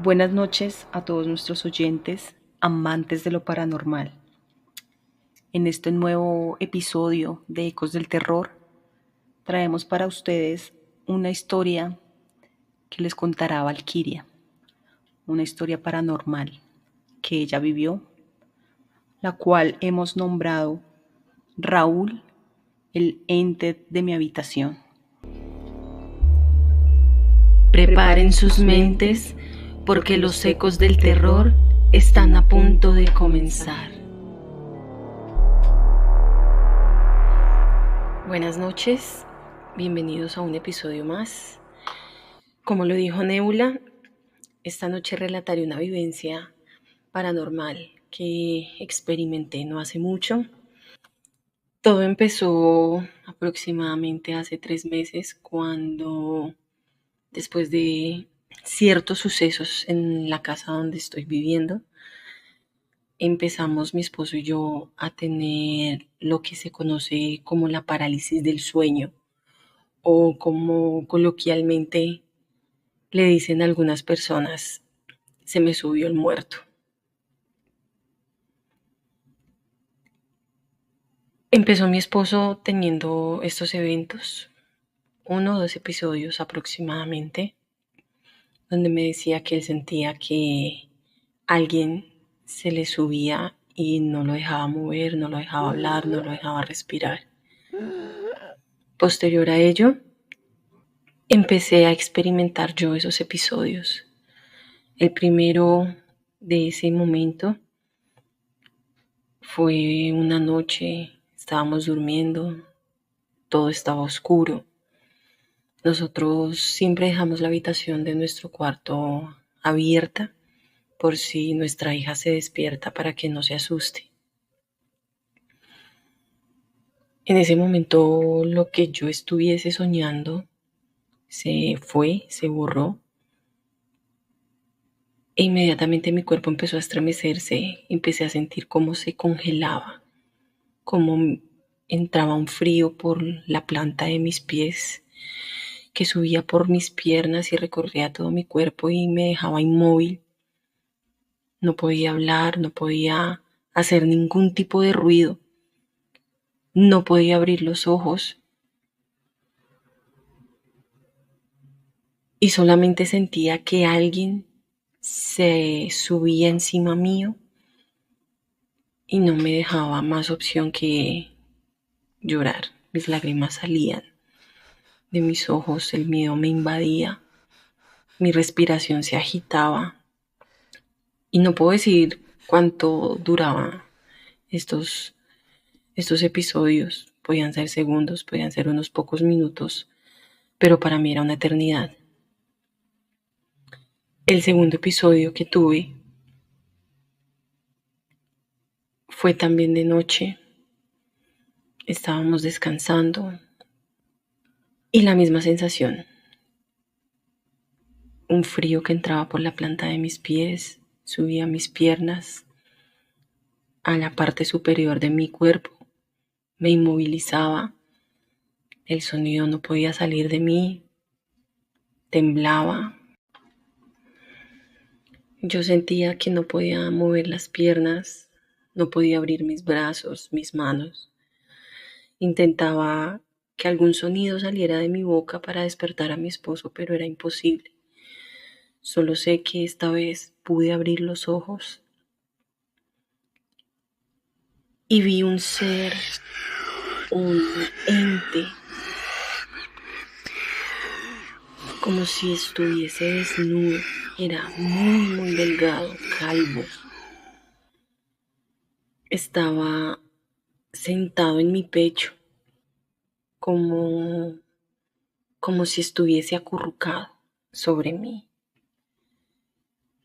Buenas noches a todos nuestros oyentes, amantes de lo paranormal. En este nuevo episodio de Ecos del Terror, traemos para ustedes una historia que les contará Valquiria, una historia paranormal que ella vivió, la cual hemos nombrado Raúl, el ente de mi habitación. Preparen sus mentes porque los ecos del terror están a punto de comenzar. Buenas noches, bienvenidos a un episodio más. Como lo dijo Nebula, esta noche relataré una vivencia paranormal que experimenté no hace mucho. Todo empezó aproximadamente hace 3 meses cuando, después de ciertos sucesos en la casa donde estoy viviendo, empezamos mi esposo y yo a tener lo que se conoce como la parálisis del sueño, o como coloquialmente le dicen algunas personas, se me subió el muerto. Empezó mi esposo teniendo estos eventos, 1 o 2 episodios aproximadamente, donde me decía que él sentía que alguien se le subía y no lo dejaba mover, no lo dejaba hablar, no lo dejaba respirar. Posterior a ello, empecé a experimentar yo esos episodios. El primero de ese momento fue una noche, estábamos durmiendo, todo estaba oscuro. Nosotros siempre dejamos la habitación de nuestro cuarto abierta por si nuestra hija se despierta para que no se asuste. En ese momento lo que yo estuviese soñando se fue, se borró. E inmediatamente mi cuerpo empezó a estremecerse, empecé a sentir cómo se congelaba, cómo entraba un frío por la planta de mis pies, que subía por mis piernas y recorría todo mi cuerpo y me dejaba inmóvil. No podía hablar, no podía hacer ningún tipo de ruido, no podía abrir los ojos y solamente sentía que alguien se subía encima mío y no me dejaba más opción que llorar. Mis lágrimas salían de mis ojos, el miedo me invadía, mi respiración se agitaba y no puedo decir cuánto duraba estos, estos episodios. Podían ser segundos, podían ser unos pocos minutos, pero para mí era una eternidad. El segundo episodio que tuve fue también de noche. Estábamos descansando y la misma sensación. Un frío que entraba por la planta de mis pies, subía mis piernas a la parte superior de mi cuerpo, me inmovilizaba, el sonido no podía salir de mí, temblaba. Yo sentía que no podía mover las piernas, no podía abrir mis brazos, mis manos. Intentaba que algún sonido saliera de mi boca para despertar a mi esposo, pero era imposible. Solo sé que esta vez pude abrir los ojos y vi un ser, un ente, como si estuviese desnudo. Era muy delgado, calvo. Estaba sentado en mi pecho, como, como si estuviese acurrucado sobre mí.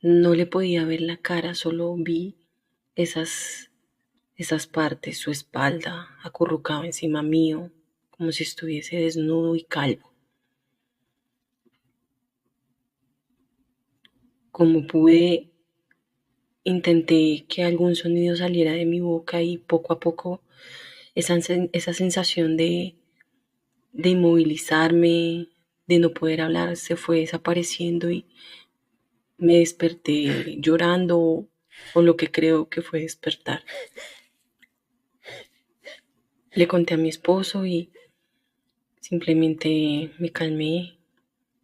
No le podía ver la cara, solo vi esas partes, su espalda acurrucado encima mío, como si estuviese desnudo y calvo. Como pude, intenté que algún sonido saliera de mi boca y poco a poco esa sensación de inmovilizarme, de no poder hablar, se fue desapareciendo y me desperté llorando o lo que creo que fue despertar. Le conté a mi esposo y simplemente me calmé,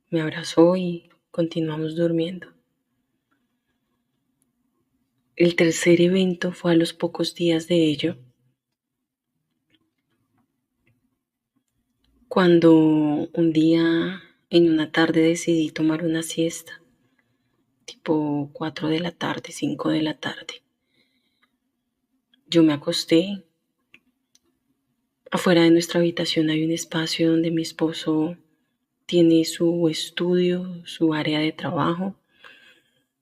me abrazó y continuamos durmiendo. El tercer evento fue a los pocos días de ello, cuando un día en una tarde decidí tomar una siesta, tipo 4 de la tarde, 5 de la tarde. Yo me acosté. Afuera de nuestra habitación hay un espacio donde mi esposo tiene su estudio, su área de trabajo,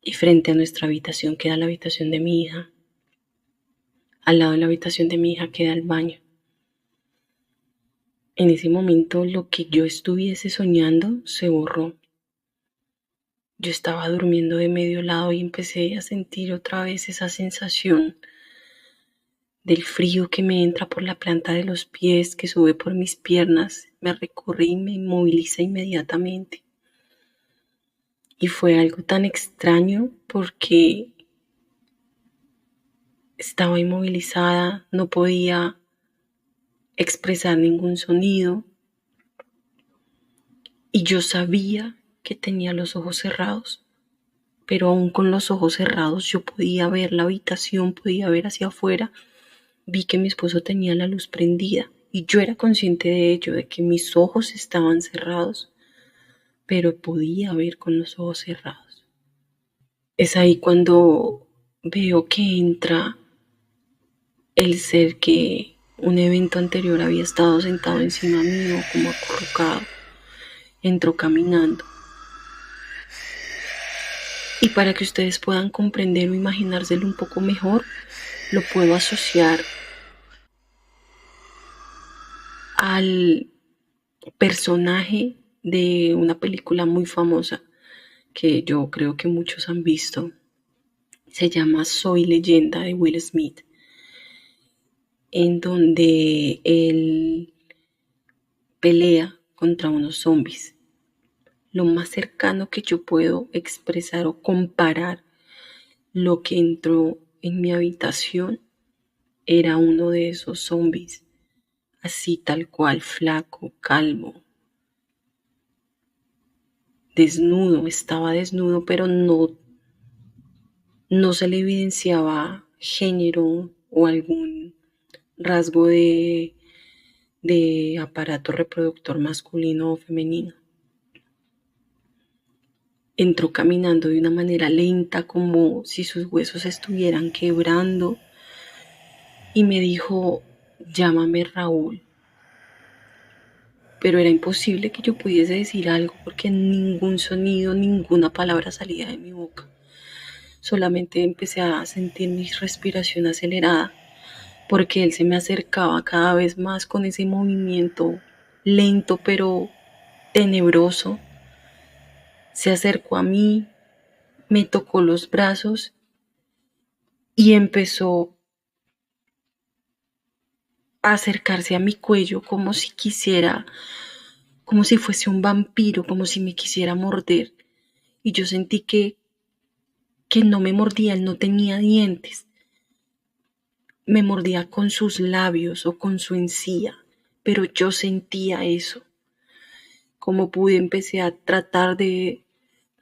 y frente a nuestra habitación queda la habitación de mi hija. Al lado de la habitación de mi hija queda el baño. En ese momento lo que yo estuviese soñando se borró. Yo estaba durmiendo de medio lado y empecé a sentir otra vez esa sensación del frío que me entra por la planta de los pies, que sube por mis piernas, me recorre y me inmoviliza inmediatamente. Y fue algo tan extraño porque estaba inmovilizada, no podía expresar ningún sonido y yo sabía que tenía los ojos cerrados, pero aún con los ojos cerrados yo podía ver la habitación, podía ver hacia afuera. Vi que mi esposo tenía la luz prendida y yo era consciente de ello, de que mis ojos estaban cerrados, pero podía ver con los ojos cerrados. Es ahí cuando veo que entra el ser que un evento anterior había estado sentado encima mío, como acurrucado. Entró caminando. Y para que ustedes puedan comprender o imaginárselo un poco mejor, lo puedo asociar al personaje de una película muy famosa que yo creo que muchos han visto. Se llama Soy Leyenda, de Will Smith, en donde él pelea contra unos zombies. Lo más cercano que yo puedo expresar o comparar lo que entró en mi habitación era uno de esos zombies, así tal cual, flaco, calvo, desnudo, estaba desnudo, pero no se le evidenciaba género o algún rasgo de aparato reproductor masculino o femenino. Entró caminando de una manera lenta, como si sus huesos estuvieran quebrando, y me dijo: llámame Raúl. Pero era imposible que yo pudiese decir algo porque ningún sonido, ninguna palabra salía de mi boca. Solamente empecé a sentir mi respiración acelerada porque él se me acercaba cada vez más con ese movimiento lento pero tenebroso. Se acercó a mí, me tocó los brazos y empezó a acercarse a mi cuello como si quisiera, como si fuese un vampiro, como si me quisiera morder. Y yo sentí que no me mordía, él no tenía dientes. Me mordía con sus labios o con su encía, pero yo sentía eso. Como pude, empecé a tratar de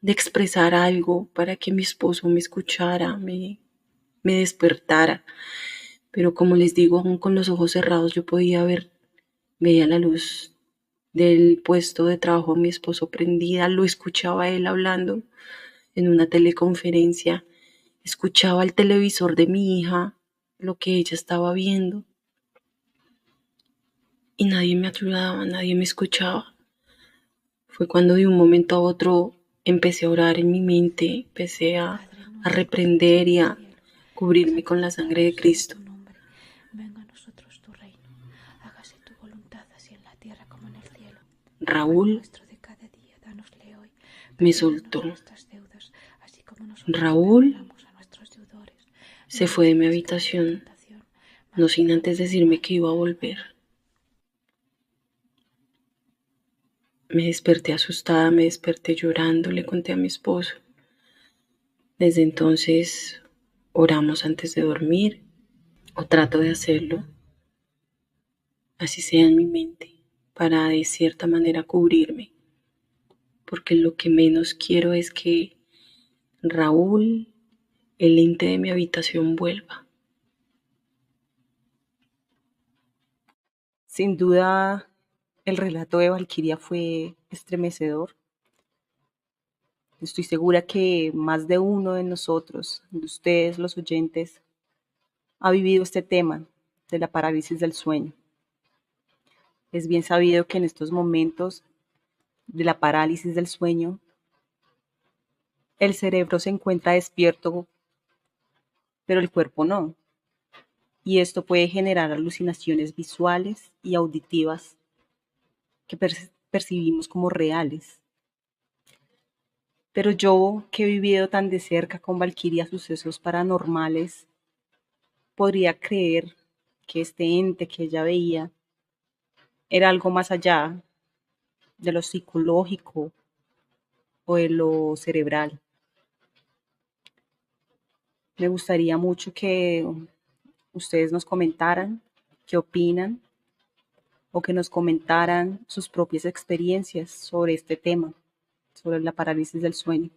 expresar algo para que mi esposo me escuchara, me despertara. Pero como les digo, aún con los ojos cerrados yo podía ver, veía la luz del puesto de trabajo de mi esposo prendida, lo escuchaba él hablando en una teleconferencia, escuchaba el televisor de mi hija, lo que ella estaba viendo, y nadie me ayudaba, nadie me escuchaba. Fue cuando de un momento a otro empecé a orar en mi mente, empecé a reprender y a cubrirme con la sangre de Cristo. Venga a nosotros tu reino, hágase tu voluntad así en la tierra como en el cielo. Raúl me soltó. Raúl se fue de mi habitación, no sin antes decirme que iba a volver. Me desperté asustada, me desperté llorando, le conté a mi esposo. Desde entonces oramos antes de dormir, o trato de hacerlo, así sea en mi mente, para de cierta manera cubrirme, porque lo que menos quiero es que Raúl, el ente de mi habitación, vuelva. Sin duda, el relato de Valquiria fue estremecedor. Estoy segura que más de uno de nosotros, de ustedes los oyentes, ha vivido este tema de la parálisis del sueño. Es bien sabido que en estos momentos de la parálisis del sueño, el cerebro se encuentra despierto, pero el cuerpo no. Y esto puede generar alucinaciones visuales y auditivas que percibimos como reales. Pero yo, que he vivido tan de cerca con Valquiria sucesos paranormales, podría creer que este ente que ella veía era algo más allá de lo psicológico o de lo cerebral. Me gustaría mucho que ustedes nos comentaran qué opinan o que nos comentaran sus propias experiencias sobre este tema, sobre la parálisis del sueño.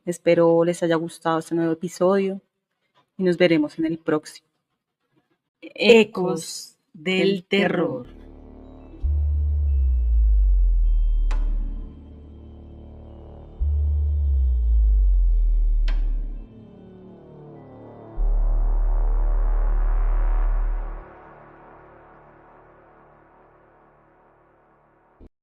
Espero les haya gustado este nuevo episodio y nos veremos en el próximo. Ecos del terror.